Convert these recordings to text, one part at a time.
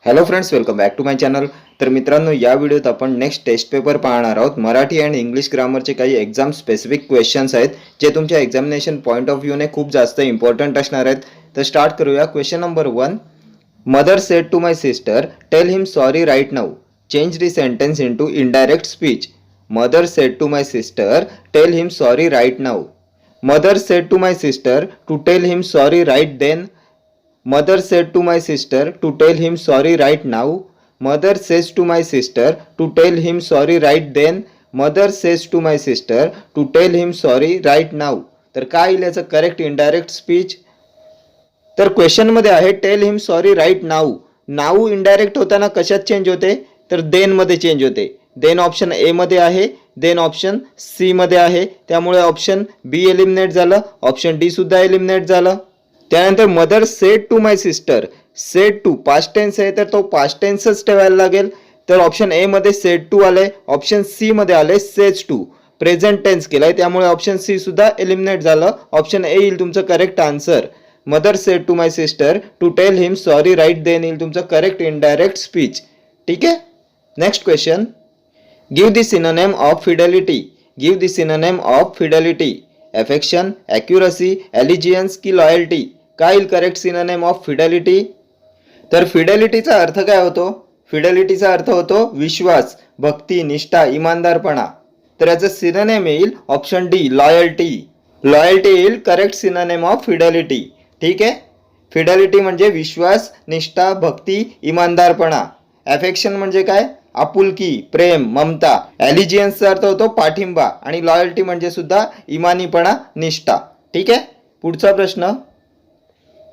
Hello friends, welcome back to my channel. तर मित्रांनो, या व्हिडिओत आपण नेक्स्ट टेस्ट पेपर पाहणार आहोत. मराठी अँड इंग्लिश ग्रामरचे काही एक्झाम स्पेसिफिक क्वेश्चन्स आहेत जे तुमच्या एक्झामिनेशन पॉईंट ऑफ व्ह्यूने खूप जास्त इम्पॉर्टंट असणार आहेत. तर स्टार्ट करूया. Question number 1. Mother said to my sister, tell him sorry right now. Change the sentence into indirect speech. Mother said to my sister, tell him sorry right now. Mother said to my sister to tell him sorry right then. Mother said to my sister to tell him sorry right now. Mother says to my sister to tell him sorry right then. Mother says to my sister to tell him sorry right now. तर काय येईल याचं correct indirect speech? तर question मध्ये आहे tell him sorry right now. Now indirect होताना कशात change होते? तर देन मध्ये चेंज होते. देन ऑप्शन ए मध्ये आहे, देन ऑप्शन सी मध्ये आहे, त्यामुळे ऑप्शन बी एलिमिनेट झालं, ऑप्शन डी सुद्धा एलिमिनेट झालं. त्यानंतर mother said to my sister, said to past tense आहे तर तो पास्ट टेन्सच ठेवायला लागेल. तर ऑप्शन ए मध्ये सेड टू आले, ऑप्शन सी मध्ये आले सेज टू, प्रेझेंट टेन्स केलाय, त्यामुळे ऑप्शन सी सुद्धा एलिमिनेट झालं. ऑप्शन ए येईल तुमचं correct answer. Mother said to my sister to tell him sorry right then येईल तुमचं करेक्ट इनडायरेक्ट स्पीच. ठीक आहे. Next question. Give the synonym of fidelity. Give the synonym of fidelity. Affection, accuracy, allegiance की loyalty. काय येईल correct synonym of Fidelity? तर फिडेलिटीचा अर्थ काय होतो? फिडेलिटीचा अर्थ होतो विश्वास, भक्ती, निष्ठा, इमानदारपणा. तर याचं सिनोनिम येईल ऑप्शन डी लॉयल्टी. लॉयल्टी येईल करेक्ट सिनोनिम ऑफ फिडेलिटी. ठीक आहे. फिडेलिटी म्हणजे विश्वास, निष्ठा, भक्ती, इमानदारपणा. अफेक्शन म्हणजे काय? आपुलकी, प्रेम, ममता. एलिजियन्सचा अर्थ होतो पाठिंबा आणि लॉयल्टी म्हणजे सुद्धा इमानीपणा, निष्ठा. ठीक आहे. पुढचा प्रश्न.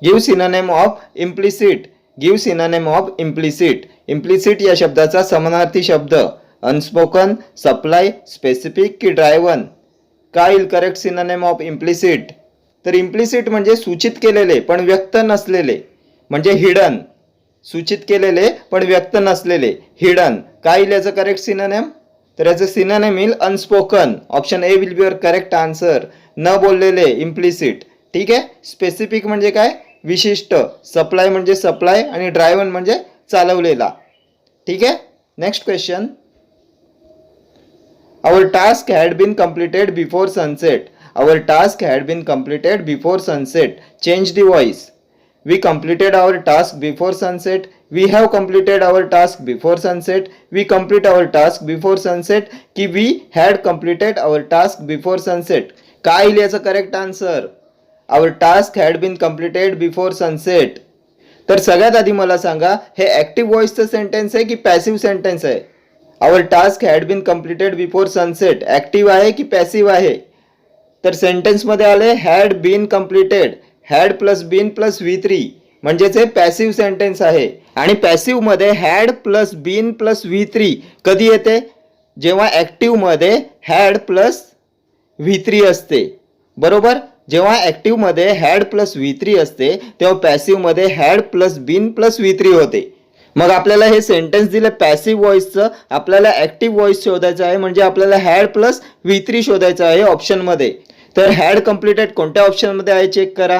Give synonym of implicit. Give synonym of implicit. Implicit या शब्दाचा समानार्थी शब्द अनस्पोकन, सप्लाय, स्पेसिफिक की ड्रायव्हन. काय येईल करेक्ट सिनोनिम ऑफ इम्प्लिसिट? तर इम्प्लिसिट म्हणजे सूचित केलेले पण व्यक्त नसलेले, म्हणजे हिडन. सूचित केलेले पण व्यक्त नसलेले, हिडन. काय येईल याचं करेक्ट सिनोनिम? तर याचं सिनोनिम येईल unspoken. Option A will be your correct answer. न बोललेले, इम्प्लिसिट. ठीक आहे. स्पेसिफिक म्हणजे काय? विशिष्ट. सप्लाय म्हणजे सप्लाय आणि ड्रायव्हन म्हणजे चालवलेला. ठीक आहे. Next question. Our task had been completed before sunset. Our task had been completed before sunset. Change the voice. We completed our task before sunset. We have completed our task before sunset. We complete our task before sunset. की we had completed our task before sunset. काय येईल याचं correct answer? Our task had been completed before sunset. तर सगळ्यात आधी मला सांगा, हे ऍक्टिव्ह व्हॉइसचं सेंटेन्स आहे की पॅसिव्ह सेंटेन्स आहे? Our task had been completed before sunset active आहे की पॅसिव्ह आहे? तर सेंटेन्स मध्ये आले had been completed. Had plus been plus V3 म्हणजेच हे पॅसिव्ह सेंटेन्स आहे. आणि पॅसिव्ह मध्ये had plus been plus V3 कधी येते? जेव्हा ऍक्टिव्ह मध्ये हॅड प्लस V3 असते. बरोबर. जेव्हा ऍक्टिव्ह मध्ये हॅड प्लस V3 असते तेव्हा पॅसिव्ह मध्ये had plus been plus V3 होते. मग आपल्याला हे सेंटेन्स दिले पॅसिव्ह व्हॉइसचं, आपल्याला ऍक्टिव्ह व्हॉइस शोधायचं आहे, म्हणजे आपल्याला हॅड प्लस V3 शोधायचं आहे ऑप्शन मध्ये. तर हॅड कम्प्लिटेड कोणत्या ऑप्शन मध्ये आहे चेक करा.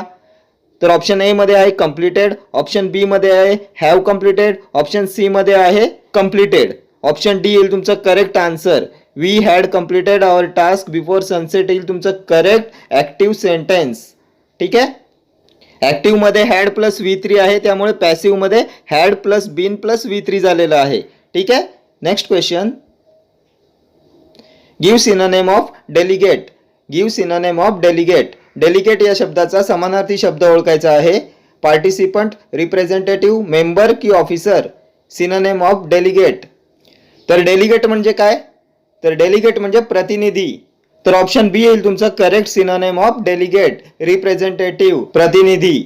तर ऑप्शन ए मध्ये आहे कम्प्लिटेड, ऑप्शन बी मध्ये आहे हॅव कम्प्लिटेड, ऑप्शन सी मध्ये आहे कम्प्लिटेड. ऑप्शन डी येईल तुमचं correct answer. We had completed our task before sunset येईल तुमचं करेक्ट ऍक्टिव्ह सेंटेन्स. ठीक आहे. ऍक्टिव्ह मध्ये हॅड प्लस V3 आहे, त्यामुळे पॅसिव्ह मध्ये had plus been plus V3 झालेलं आहे. ठीक आहे. Next question. Give synonym of delegate. Give synonym of delegate. Delegate या शब्दाचा समानार्थी शब्द ओळखायचा आहे. पार्टिसिपंट, रिप्रेझेंटेटिव्ह, मेंबर की ऑफिसर. Synonym of delegate. तर डेलिगेट म्हणजे काय? तर डेलिगेट म्हणजे प्रतिनिधी. तर ऑप्शन बी येईल तुमचं correct synonym of delegate. Representative, प्रतिनिधी.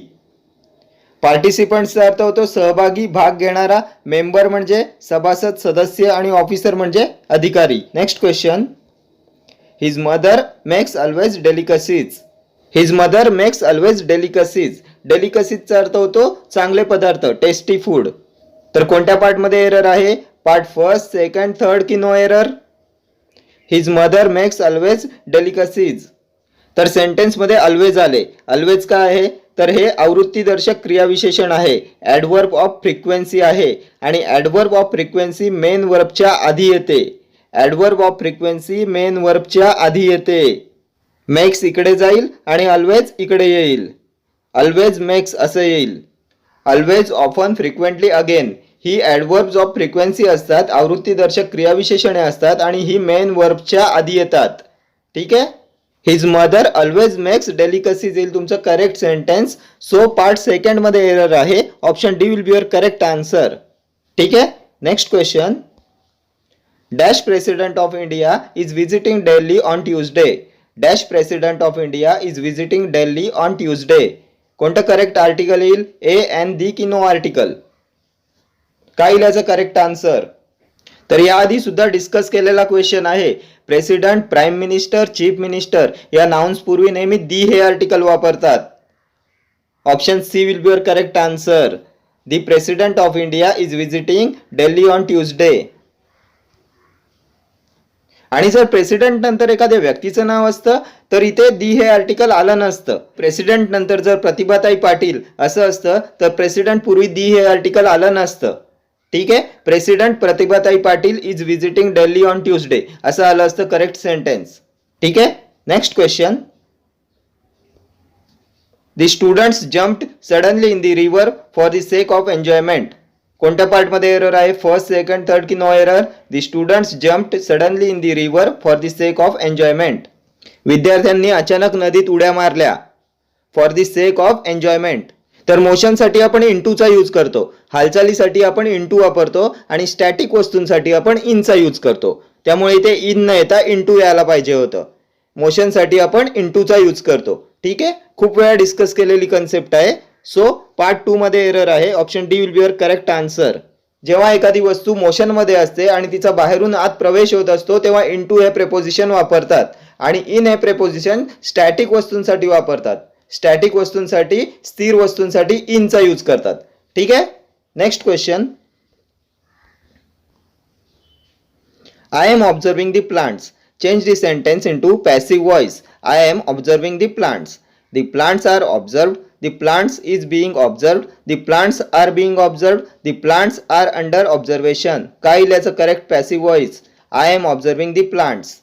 पार्टिसिपंटचा अर्थ होतो सहभागी, भाग घेणारा. मेंबर म्हणजे सभासद, सदस्य आणि ऑफिसर म्हणजे अधिकारी. Next question. His mother makes always delicacies. His mother makes always delicacies. डेलिकसीजचा अर्थ होतो चांगले पदार्थ, टेस्टी फूड. तर कोणत्या पार्टमध्ये एरर आहे? पार्ट फर्स्ट, सेकंड, थर्ड की no error? His mother makes always delicacies. तर सेंटेन्समध्ये ऑलवेज आले. ऑलवेज काय आहे, तर हे आवृत्तीदर्शक क्रियाविशेषण आहे, ॲडव्हर्ब ऑफ फ्रिक्वेन्सी आहे आणि ॲडव्हर्ब ऑफ फ्रिक्वेन्सी मेन वर्बच्या आधी येते. ॲडव्हर्ब ऑफ फ्रिक्वेन्सी मेन वर्बच्या आधी येते. मेक्स इकडे जाईल आणि ऑलवेज इकडे येईल. ऑलवेज मेक्स असं येईल. ऑलवेज, ऑफन, फ्रिक्वेंटली, अगेन ही ॲडव्हर्ब्स ऑफ फ्रिक्वेन्सी असतात, आवृत्तीदर्शक क्रियाविशेषणे असतात आणि ही मेन वर्बच्या आधी येतात. ठीक आहे. His mother always makes delicacies येईल तुमचं correct sentence. So part second मध्ये एरर आहे. Option D will be your correct answer. ठीक आहे. Next question. Dash president of India is visiting Delhi on Tuesday. Dash president of India is visiting Delhi on Tuesday. कोणतं correct article येईल, A N दी की no article. काय येईल याचं correct answer. तर याआधी सुद्धा डिस्कस केलेला क्वेश्चन आहे. President, prime minister, chief minister या नाउन्स पूर्वी नेहमी दी हे आर्टिकल वापरतात. Option C will be your correct answer. The president of India is visiting Delhi on Tuesday. आणि जर प्रेसिडेंट नंतर एखाद्या व्यक्तीचं नाव असतं तर इथे दी हे आर्टिकल आलं नसतं. प्रेसिडेंट नंतर जर प्रतिभाताई पाटील असं असतं तर प्रेसिडेंट पूर्वी दी हे आर्टिकल आलं नसतं. ठीक आहे. President Pratibhatai Patil is visiting Delhi on Tuesday असं आलं असतं करेक्ट सेंटेन्स. ठीक आहे. Next question. The students jumped suddenly in the river for the sake of enjoyment. कोणत्या पार्टमध्ये एरर आहे, फर्स्ट, सेकंड, थर्ड की no error. The students jumped suddenly in the river for the sake of enjoyment. विद्यार्थ्यांनी अचानक नदीत उड्या मारल्या for the sake of enjoyment. तर मोशनसाठी आपण इंटूचा यूज करतो, हालचालीसाठी आपण इंटू वापरतो आणि स्टॅटिक वस्तूंसाठी आपण इनचा यूज करतो. त्यामुळे इथे इन न येता इंटू यायला पाहिजे होतं. मोशनसाठी आपण इंटूचा यूज करतो. ठीक आहे. खूप वेळा डिस्कस केलेली कन्सेप्ट आहे. सो पार्ट 2 मध्ये एरर आहे. Option D will be your correct answer. जेव्हा एखादी वस्तू मोशनमध्ये असते आणि तिचा बाहेरून आत प्रवेश होत असतो तेव्हा इंटू हे प्रेपोजिशन वापरतात आणि इन हे प्रेपोजिशन स्टॅटिक वस्तूंसाठी वापरतात. स्टॅटिक वस्तूंसाठी, स्थिर वस्तूंसाठी इनचा यूज करतात. ठीक आहे. Next question. I am observing the plants. Change the sentence into passive voice. I am observing the plants. The plants are observed. The plants is being observed. The plants are being observed. The plants are under observation. काय याचं correct passive voice. I am observing the plants.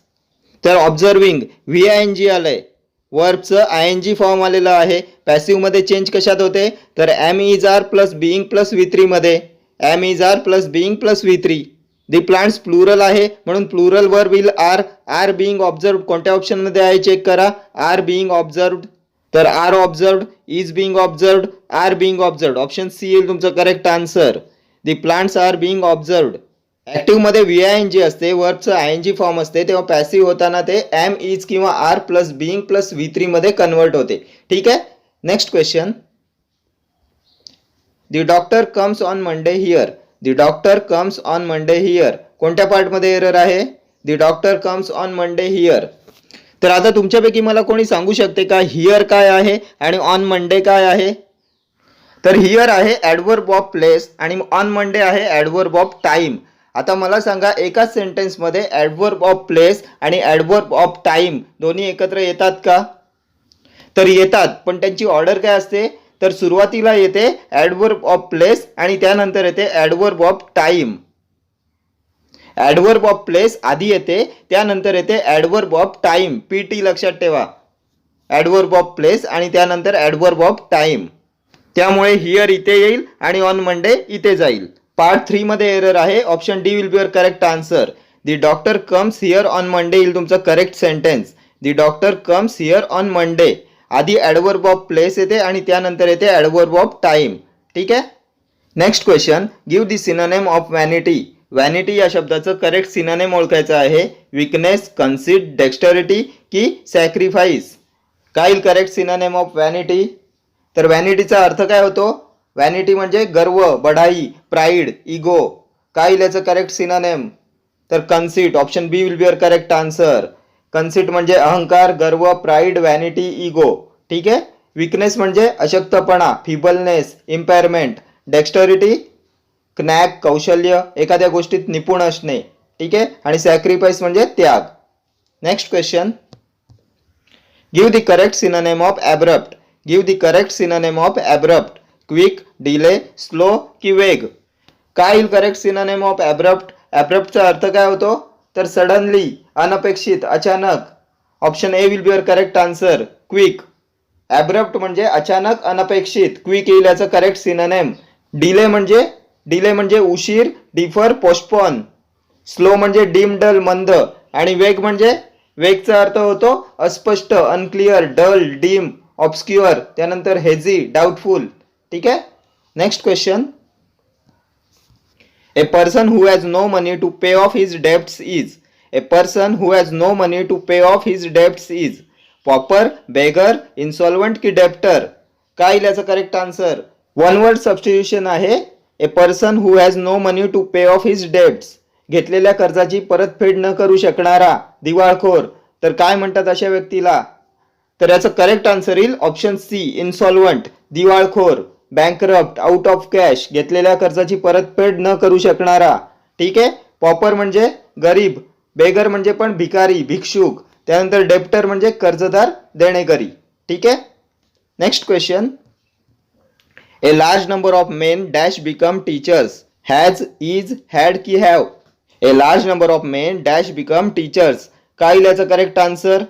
तर observing VING आलंय. वर्बचं ING form आलेलं आहे. Passive मध्ये change कशात होते, तर am is are plus being plus V3 मध्ये. am is are plus being plus V3. The plants plural आहे म्हणून plural verb will are being observed कोणत्या ऑप्शन मध्ये आहे चेक करा. Are being observed. तर are observed, is being observed, are being observed. Option C येईल तुमचं correct answer. The plants are being observed. Active मध्ये VING असते, वर्बचं ING फॉर्म असते, तेव्हा पॅसिव्ह होताना ते एम, इज किंवा are plus being plus V3 मध्ये कन्वर्ट होते. ठीक आहे. Next question. The doctor comes on Monday here. The doctor comes on Monday here. कोणत्या पार्टमध्ये एरर आहे, the doctor comes on Monday here. तर आता तुमच्यापैकी मला कोणी सांगू शकते का हिअर काय आहे आणि ऑन मंडे काय आहे. तर हिअर आहे ॲडव्हर्ब ऑफ प्लेस आणि ऑन मंडे आहे ॲडव्हर्ब ऑफ टाइम. आता मला सांगा एकाच सेंटेन्समध्ये ॲडव्हर्ब ऑफ प्लेस आणि ॲडव्हर्ब ऑफ टाइम दोन्ही एकत्र येतात का. तर येतात, पण त्यांची ऑर्डर काय असते, तर सुरुवातीला येते ॲडव्हर्ब ऑफ प्लेस आणि त्यानंतर येते adverb of time. Adverb of place आधी येते, त्यानंतर येते ॲडव्हर्ब ऑफ टाइम. PT लक्षात ठेवा. ॲडव्हर्ब ऑफ प्लेस आणि त्यानंतर ॲडव्हर्ब ऑफ टाइम. त्यामुळे हिअर इथे येईल आणि ऑन मंडे इथे जाईल. पार्ट 3 मध्ये एरर आहे. Option D will be your correct answer. The doctor comes here on Monday येईल तुमचं correct sentence. The doctor comes here on Monday. आधी ॲडव्हर्ब ऑफ प्लेस येते आणि त्यानंतर येते ॲडव्हर्ब ऑफ टाइम. ठीक आहे. Next question. Give the synonym of vanity. Vanity या शब्दाचं करेक्ट सिनोनिम ओळखायचं आहे. विकनेस, कन्सिट, डेक्स्टरिटी की सॅक्रिफाईस. काय येईल करेक्ट सिनोनिम ऑफ व्हॅनिटी. तर व्हॅनिटीचा अर्थ काय होतो, व्हॅनिटी म्हणजे गर्व, बढाई, प्राईड, इगो. काय येईल याचं करेक्ट सिनोनिम, तर conceit. Option B will be your correct answer. Conceit म्हणजे अहंकार, गर्व, प्राईड, व्हॅनिटी, इगो. ठीक आहे. विकनेस म्हणजे अशक्तपणा, फिबलनेस, इम्पेअरमेंट. डेक्स्टरिटी ज्ञान, कौशल्य, एखाद्या गोष्टीत निपुण असणे. ठीक आहे. आणि सॅक्रिफाईस म्हणजे त्याग. Next question. Give the correct synonym of abrupt. Give the correct synonym of abrupt. Quick, delay, slow की वेग. काय येईल करेक्ट सिनोनिम ऑफ ॲब्रप्ट? ॲब्रप्टचा अर्थ काय होतो? तर सडनली, अनपेक्षित, अचानक. Option A will be your correct answer, quick. Abrupt म्हणजे अचानक, अनपेक्षित. क्विक येईल याचं करेक्ट सिनोनिम. डिले म्हणजे उशीर, डिफर, पोस्टपोन. स्लो म्हणजे डिम, डल, मंद. आणि वेग म्हणजे वेगचा अर्थ होतो अस्पष्ट, अनक्लिअर, डल, डिम, ऑब्स्क्युअर. त्यानंतर हेझी, डाऊटफुल. ठीक आहे. Next question. A person who has no money to pay off his debts is. A person who has no money to pay off his debts is pauper, beggar, insolvent की debtor. काय येईल याचं correct answer? One word substitution आहे. A person who has no money to pay off his debts, घेतलेल्या कर्जाची परतफेड न करू शकणारा, दिवाळखोर. तर काय म्हणतात अशा व्यक्तीला? तर याचं करेक्ट आन्सर येईल ऑप्शन सी, इन्सॉल्वंट, दिवाळखोर. बँकरप्ट, आउट ऑफ कॅश, घेतलेल्या कर्जाची परतफेड न करू शकणारा. ठीक आहे. पॉपर म्हणजे गरीब, बेगर म्हणजे पण भिकारी, भिक्षुक. त्यानंतर डेप्टर म्हणजे कर्जदार, देणेकरी. ठीक आहे. Next question. A large number of men dash become teachers. Has, is, had की have. A large number of men dash become teachers. काय येईल याचं करेक्ट आन्सर?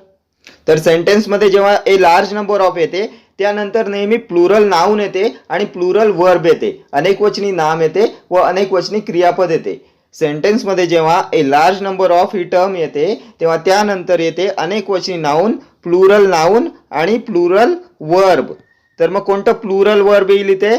तर सेंटेन्समध्ये जेव्हा ए लार्ज नंबर ऑफ येते त्यानंतर नेहमी प्लुरल नाउन येते आणि प्लुरल वर्ब येते, अनेकवचनी नाम येते व अनेकवचनी क्रियापद येते. सेंटेन्समध्ये जेव्हा ए large number of he term येते तेव्हा त्यानंतर येते अनेकवचनी नाउन आणि प्लुरल वर्ब. तर मग कोणतं प्लुरल वर्ब येईल इथे?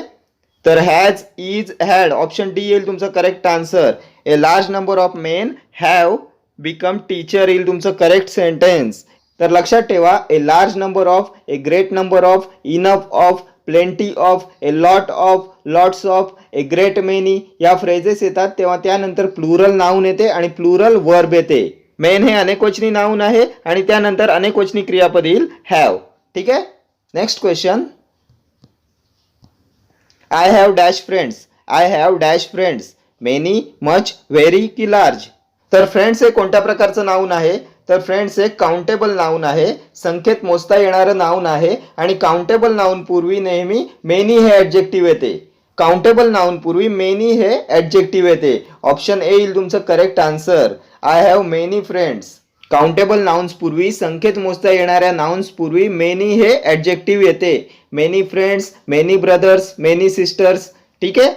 तर has, is, had. Option D येईल तुमचं correct answer. A large number of main have become teacher येईल तुमचं करेक्ट सेंटेन्स. तर लक्षात ठेवा, ए large number of, a great number of, enough of, plenty of, a lot of, lots of, a great many या phrases येतात तेव्हा त्यानंतर plural noun येते आणि प्लुरल वर्ब येते. मेन हे अनेकवचनी नाउन आहे आणि त्यानंतर अनेकवचनी क्रियापद येईल हॅव. ठीक आहे. Next question. I have dash friends. I have dash friends. Many, much, very की लार्ज. तर फ्रेंड्स हे कोणत्या प्रकारचं नाउन आहे? तर फ्रेंड्स हे काउंटेबल नाउन आहे, संख्येत मोजता येणारं नाउन आहे आणि काउंटेबल नाउन पूर्वी नेहमी मेनी हे ॲडजेक्टिव्ह येते. काउंटेबल नाउन पूर्वी मेनी हे ॲडजेक्टिव्ह येते. ऑप्शन ए येईल तुमचं correct answer. I have many friends. Countable nouns पूर्वी, संख्येत मोजता येणाऱ्या नाउन्स पूर्वी मेनी हे ॲडजेक्टिव्ह येते. Many friends, many brothers, many sisters. ठीक आहे.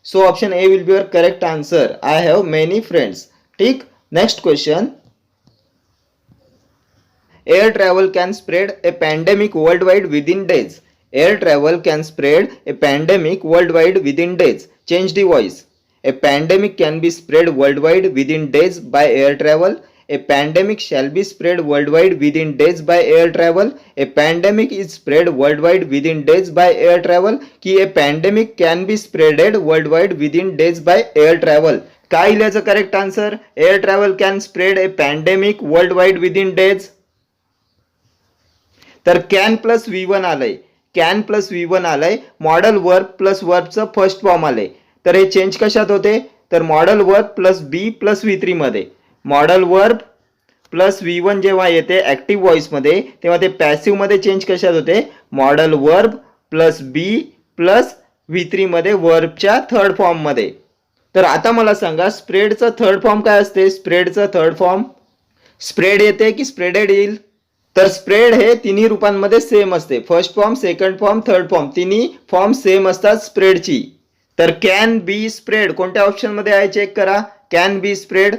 So option A will be your correct answer. I have many friends. ठीक. Next question. Air travel can spread a pandemic worldwide within days. Air travel can spread a pandemic worldwide within days. Change the voice. A pandemic can be spread worldwide within days by air travel. A pandemic shall be spread worldwide within days by air travel. A pandemic is spread worldwide within days by air travel. की a pandemic can be spreaded worldwide within days by air travel. काय येईल याचं correct answer? Air travel can spread a pandemic worldwide within days. तर can plus V1 आलंय. Can plus V1 आलंय. Modal verb plus वर्बचं first form आलंय. तर हे चेंज कशात होते? तर modal verb plus be plus V3 मध्ये. मॉडल वर्ब प्लस V1 जेव्हा येते ऍक्टिव्ह व्हॉइस मध्ये तेव्हा ते पॅसिव्ह मध्ये चेंज कशात होते? Modal verb plus be plus V3 मध्ये वर्बच्या थर्ड फॉर्म मध्ये. तर आता मला सांगा स्प्रेडचं थर्ड फॉर्म काय असते? स्प्रेडचं थर्ड फॉर्म स्प्रेड येते की स्प्रेडेड येईल? तर स्प्रेड हे तिन्ही रूपांमध्ये सेम असते. First form, second form, third form, तिन्ही फॉर्म सेम असतात स्प्रेडची. तर कॅन बी स्प्रेड कोणत्या ऑप्शन मध्ये आहे चेक करा. Can be spread.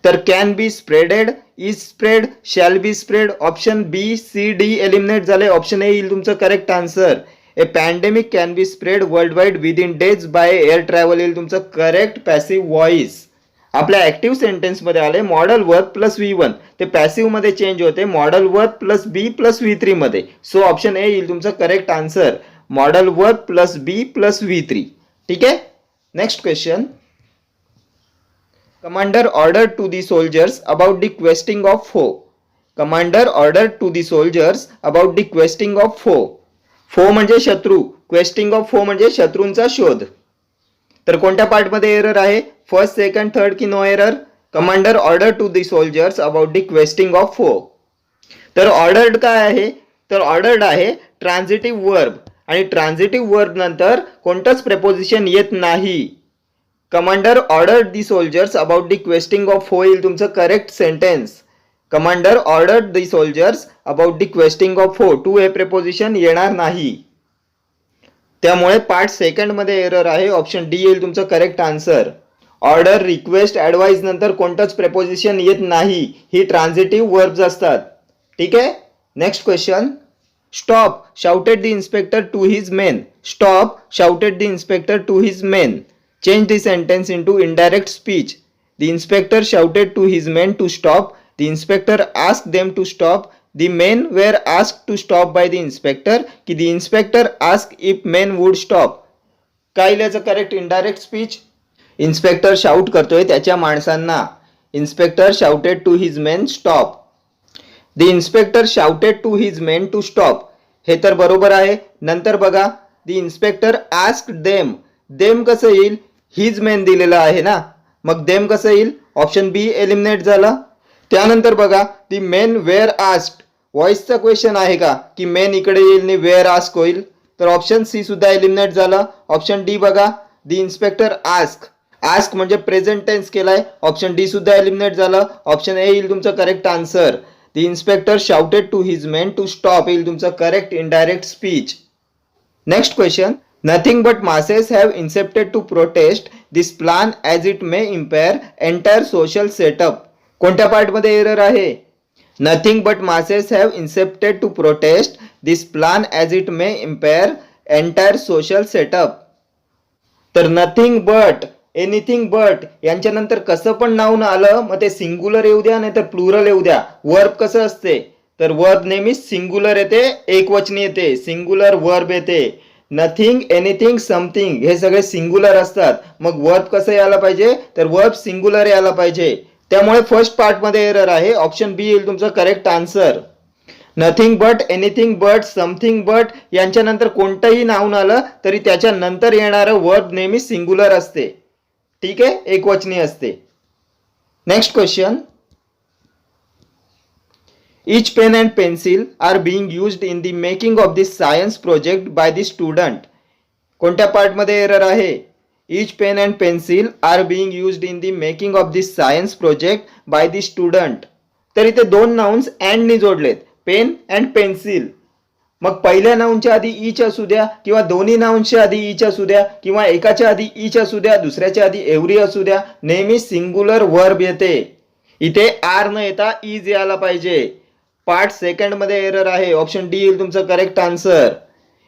तर can be spreaded, is spread, shall be spread. Option B, C, D eliminate झाले. ऑप्शन ए येईल तुमचं correct answer. A pandemic can be spread world wide within days by air travel येईल तुमचं correct passive voice. आपल्या active sentence मध्ये आले model verb plus V1, ते passive मध्ये चेंज होते modal verb plus be plus V3 मध्ये. So option A येईल तुमचं correct answer. Modal verb plus be plus V3. ठीक आहे. Next question. Commander order to the soldiers about the questing of foe. Commander order to the soldiers about the questing of foe. Foe म्हणजे शत्रू, questing of फो म्हणजे शत्रूंचा शोध. तर कोणत्या part मध्ये एरर आहे? फर्स्ट, सेकंड, थर्ड की no error? Commander order to the soldiers about the questing of foe. तर ऑर्डर्ड काय आहे, तर ऑर्डर्ड आहे ट्रान्झिटिव्ह वर्ब, आणि ट्रान्झिटिव्ह वर्ब नंतर कोणतंच प्रेपोजिशन येत नाही. Commander ordered the soldiers about the questing of हो येईल तुमचं correct sentence. Commander ordered the soldiers about the questing of हो, टू हे प्रेपोजिशन येणार नाही. त्यामुळे पार्ट सेकंड मध्ये एरर आहे, ऑप्शन डी येईल तुमचं correct answer. Order, request, advice नंतर कोणतंच प्रेपोजिशन येत नाही, ही ट्रान्झिटिव्ह वर्ब्स असतात. ठीक आहे. Next question. Stop shouted the inspector to his men. Stop shouted the inspector to his men. Change the sentence into indirect speech. The inspector shouted to his men to stop. The inspector asked them to stop. The men were asked to stop by the inspector. की the inspector asked if men would stop. काय लिहायचं correct indirect speech? Inspector shout करतोय त्याच्या माणसांना. Inspector shouted to his men stop. The inspector shouted to his men to stop, हे तर बरोबर आहे. नंतर बघा, the inspector asked them. Them कसं येईल? हिज मेन दिलेलं आहे ना, मग देम कसं येईल? ऑप्शन बी एलिमिनेट झाला. त्यानंतर बघा, दी मेन वेअर आस्क्ड. व्हॉइसचा क्वेश्चन आहे का की मेन इकडे येईल आणि वेअर आस्क होईल, तर ऑप्शन सी सुद्धा एलिमिनेट झाला. ऑप्शन डी बघा, दी इन्स्पेक्टर आस्क. आस्क म्हणजे प्रेझेंट टेन्स केलाय, ऑप्शन डी सुद्धा एलिमिनेट झालं. ऑप्शन ए येईल तुमचं correct answer. The inspector shouted to his men to stop येईल तुमचं correct indirect speech. Next question. Nothing but masses have incepted to protest this plan as it may impair entire social setup. कोणत्या part मध्ये error आहे? Nothing but masses have incepted to protest this plan as it may impair entire social setup. तर nothing but, anything but यांच्यानंतर कसं पण noun आलं, मग ते सिंग्युलर येऊ द्या नाही तर प्लुरल येऊ द्या. वर्ब कसं असते, तर वर्ब नेहमी सिंग्युलर येते, एकवचनी येते, सिंग्युलर वर्ब येते. नथिंग, एनिथिंग, समथिंग हे सगळे सिंग्युलर असतात. मग वर्ब कसं यायला पाहिजे, तर वर्ब सिंग्युलर यायला पाहिजे. त्यामुळे फर्स्ट पार्ट मध्ये एरर आहे, ऑप्शन बी येईल तुमचं correct answer. Nothing but, anything but, something but यांच्यानंतर कोणतंही नाऊन आलं तरी त्याच्या नंतर येणारं वर्ब नेहमी सिंग्युलर असते. ठीक आहे, एकवचनी असते. Next question. Each pen and pencil are being used in the making of this science project by the student. कोणत्या पार्ट मध्ये एरर आहे? Each pen and pencil are being used in the making of this science project by the student. तर इथे दोन nouns and नी जोडलेत, pen and pencil. मग पहिल्या नाउनच्या आधी ईच असू द्या किंवा दोन्ही नाउनच्या आधी ईच असू द्या किंवा एकाच्या आधी ईच असू द्या दुसऱ्याच्या आधी एव्हरी असू द्या, नेहमी सिंग्युलर वर्ब येते. इथे आर न येता इज यायला पाहिजे. पार्ट सेकंड मध्ये एरर आहे, ऑप्शन डी येईल तुमचं correct answer.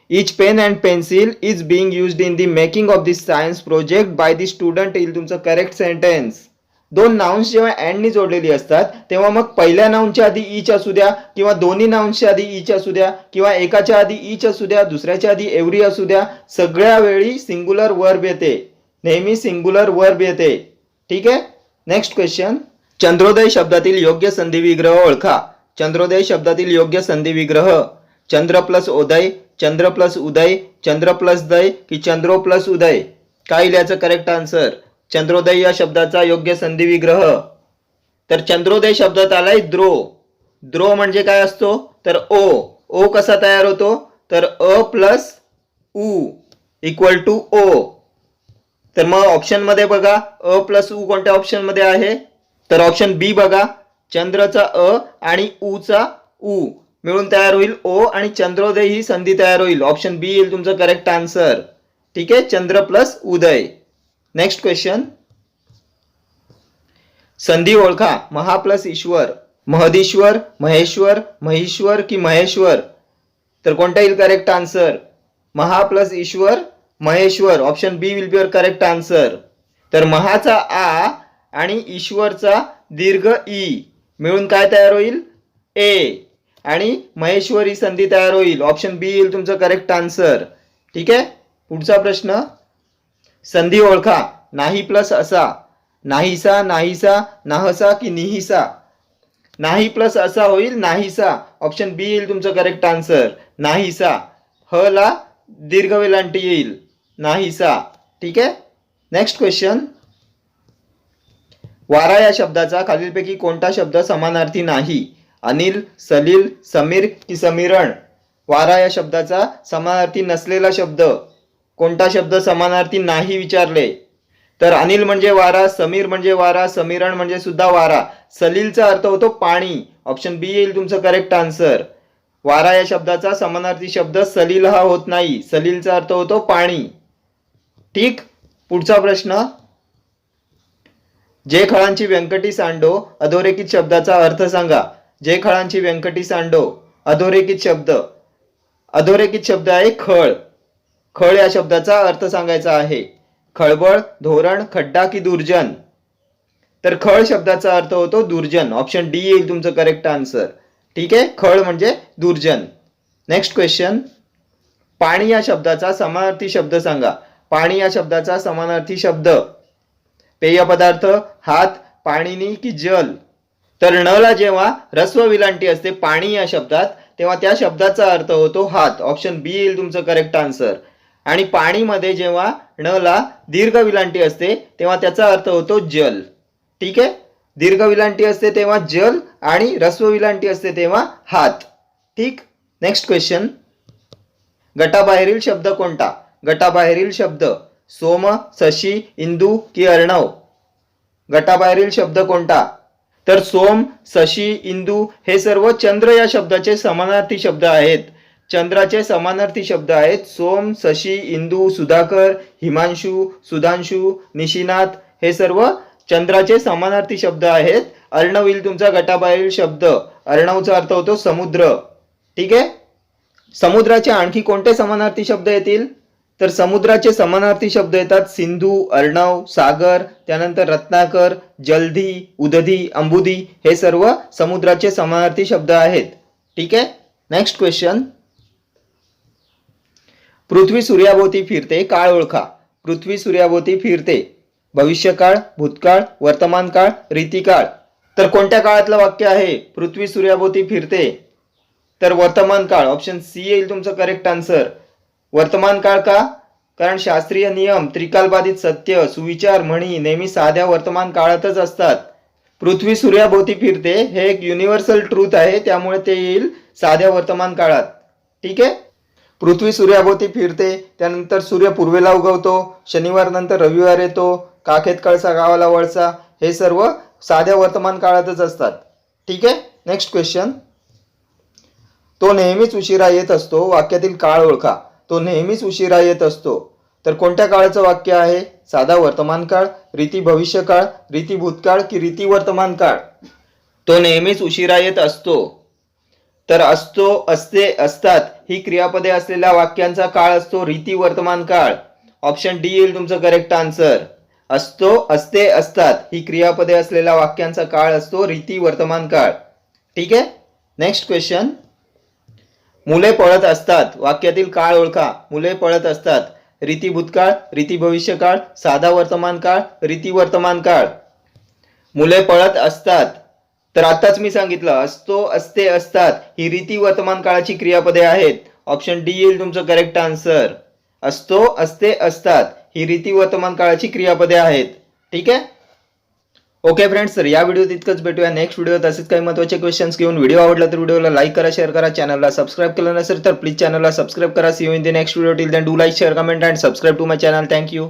Each pen and pencil is being used in the making of this science project by the student येईल तुमचं करेक्ट सेंटेन्स. दोन नाउन्स जेव्हा अँडनी जोडलेली असतात तेव्हा मग पहिल्या नाउनच्या आधी ईच असू द्या किंवा दोन्ही नाउन्सच्या आधी ईच असू द्या किंवा एकाच्या आधी ईच असू द्या दुसऱ्याच्या आधी एव्हरी असू द्या, सगळ्या वेळी सिंग्युलर वर्ब येते, नेहमी सिंग्युलर वर्ब येते. ठीक आहे. Next question. चंद्रोदय शब्दातील योग्य संधी विग्रह ओळखा. चंद्रोदय शब्दातील योग्य संधी विग्रह. चंद्र प्लस उदय, चंद्र प्लस उदय, चंद्र प्लस दय की चंद्रो प्लस उदय. काय लिहायचं करेक्ट आन्सर? चंद्रोदय या शब्दाचा योग्य संधी विग्रह. तर चंद्रोदय शब्दात आलाय द्रो. द्रो म्हणजे काय असतो, तर ओ. ओ कसा तयार होतो, तर अ प्लस उ इक्वल टू ओ. तर मग ऑप्शन मध्ये बघा, अ प्लस उ कोणत्या ऑप्शन मध्ये आहे, तर ऑप्शन बी बघा. चंद्रचा अ आणि ऊचा उ मिळून तयार होईल ओ आणि चंद्रोदय ही संधी तयार होईल. ऑप्शन बी येईल तुमचं करेक्ट आन्सर. ठीक आहे, चंद्र प्लस उदय. Next question. संधी ओळखा. महा प्लस ईश्वर. महदीश्वर, महेश्वर, महेश्वर की महेश्वर. तर कोणता येईल करेक्ट आन्सर? महा प्लस ईश्वर, महेश्वर. Option B will be your correct answer. तर महाचा आ आणि ईश्वरचा दीर्घ ई मिळून काय तयार होईल, ए, आणि महेश्वरी संधी तयार होईल. ऑप्शन बी येईल तुमचं करेक्ट आन्सर. ठीक आहे. पुढचा प्रश्न. संधी ओळखा. नाही प्लस असा. नाहीसा, नाहीसा, नाहसा की निहिसा. नाही प्लस असा होईल नाहीसा. ऑप्शन बी येईल तुमचं करेक्ट आन्सर. नाहीसा. ह ला दीर्घ वेलांटी येईल, नाहीसा. ठीक आहे. Next question. वारा या शब्दाचा खालीलपैकी कोणता शब्द समानार्थी नाही. अनिल, सलील, समीर की समीरण? वारा या शब्दाचा समानार्थी नसलेला शब्द कोणता शब्द समानार्थी नाही विचारले? तर अनिल म्हणजे वारा, समीर म्हणजे वारा, समीरण म्हणजे सुद्धा वारा. सलीलचा अर्थ होतो पाणी. ऑप्शन बी येईल तुमचं करेक्ट आन्सर. वारा या शब्दाचा समानार्थी शब्द सलील हा होत नाही. सलीलचा अर्थ होतो पाणी. ठीक. पुढचा प्रश्न. जे खळांची व्यंकटी सांडो अधोरेखित शब्दाचा अर्थ सांगा. जे खळांची व्यंकटी सांडो अधोरेखित शब्द. अधोरेखित शब्द आहे खळ. खळ या शब्दाचा अर्थ सांगायचा आहे. खळबळ, धोरण, खड्डा की दुर्जन? तर खळ शब्दाचा अर्थ होतो दुर्जन. ऑप्शन डी येईल तुमचं करेक्ट आन्सर. ठीक आहे. खळ म्हणजे दुर्जन. Next question. पाणी या शब्दाचा समानार्थी शब्द सांगा. पाणी या शब्दाचा समानार्थी शब्द. पेय पदार्थ, हात, पाणीनी की जल? तर णला जेव्हा ह्रस्व विलांटी असते पाणी या शब्दात तेव्हा त्या शब्दाचा अर्थ होतो हात. ऑप्शन बी येईल तुमचं करेक्ट आन्सर. आणि पाणीमध्ये जेव्हा णला दीर्घ विलांटी असते तेव्हा त्याचा अर्थ होतो जल. ठीक आहे. दीर्घ विलांटी असते तेव्हा जल आणि ह्रस्व विलांटी असते तेव्हा हात. ठीक. Next question. गटाबाहेरील शब्द कोणता? गटाबाहेरील शब्द. सोम, शशी, इंदू की अर्णव? गटाबाहेरील शब्द कोणता? तर सोम, शशी, इंदू हे सर्व चंद्र या शब्दाचे समानार्थी शब्द आहेत. चंद्राचे समानार्थी शब्द आहेत सोम, शशी, इंदू, सुधाकर, हिमांशू, सुधांशू, निशिनाथ हे सर्व चंद्राचे समानार्थी शब्द आहेत. अर्णव येईल तुमचा गटाबाहेरील शब्द. अर्णवचा अर्थ होतो समुद्र. ठीक आहे. समुद्राचे आणखी कोणते समानार्थी शब्द येतील? तर समुद्राचे समानार्थी शब्द येतात सिंधू, अर्णव, सागर, त्यानंतर रत्नाकर, जलधी, उदधी, अंबुधी हे सर्व समुद्राचे समानार्थी शब्द आहेत. ठीक आहे. Next question. पृथ्वी सूर्याभोवती फिरते काळ ओळखा. पृथ्वी सूर्याभोवती फिरते. भविष्यकाळ, भूतकाळ, वर्तमानकाळ, रीतिकाळ? तर कोणत्या काळातलं वाक्य आहे पृथ्वी सूर्याभोवती फिरते? तर वर्तमान काळ. ऑप्शन सी येईल तुमचं करेक्ट आन्सर. वर्तमान काळ का? कारण शास्त्रीय नियम, त्रिकालबाधित सत्य, सुविचार म्हणी नेहमी साध्या वर्तमान काळातच असतात. पृथ्वी सूर्याभोवती फिरते हे एक युनिव्हर्सल ट्रूथ आहे त्यामुळे ते येईल साध्या वर्तमान काळात. ठीक आहे. पृथ्वी सूर्याभोवती फिरते, त्यानंतर सूर्य पूर्वेला उगवतो, शनिवार नंतर रविवार येतो, काखेत कळसा गावाला वळसा हे सर्व साध्या वर्तमान काळातच असतात. ठीक आहे. Next question. तो नेहमीच उशिरा येत असतो वाक्यातील काळ ओळखा. तो नेहमीच उशिरा येत असतो. तर कोणत्या काळाचं वाक्य आहे? साधा वर्तमान काळ, रीती भविष्यकाळ, रीती भूतकाळ की रीती वर्तमान काळ? तो नेहमीच उशिरा येत असतो. तर असतो, असते, असतात ही क्रियापदे असलेल्या वाक्यांचा काळ असतो रीती वर्तमान काळ. ऑप्शन डी येईल तुमचं करेक्ट आन्सर. असतो, असते, असतात ही क्रियापदे असलेल्या वाक्यांचा काळ असतो रीती वर्तमान काळ. ठीक आहे. Next question. मुले पळत असतात वाक्यातील काळ ओळखा. मुले पळत असतात. रीती भूतकाळ, रीती भविष्यकाळ, साधा वर्तमान काळ, रीती वर्तमान काळ? मुले पळत असतात. तर आताच मी सांगितलं असतो, असते, असतात ही रीती वर्तमान काळाची क्रियापदे आहेत. ऑप्शन डी येईल तुमचं करेक्ट आन्सर. असतो, असते, असतात ही रीती वर्तमान काळाची क्रियापदे आहेत. ठीक आहे. ओके फ्रेंड्स, तर या व्हिडिओत इतकंच. भेटूया नेक्स्ट व्हिडिओत असेच काही महत्त्वाचे क्वेश्चन्स घेऊन. व्हिडिओ आवडला तर व्हिडिओला लाईक करा, शेअर करा. चॅनलला सबस्क्राईब केलं नसेल तर प्लीज चॅनलला सबस्क्राईब करा. See you in the next video. Till then do like, share, comment and subscribe to my channel. Thank you.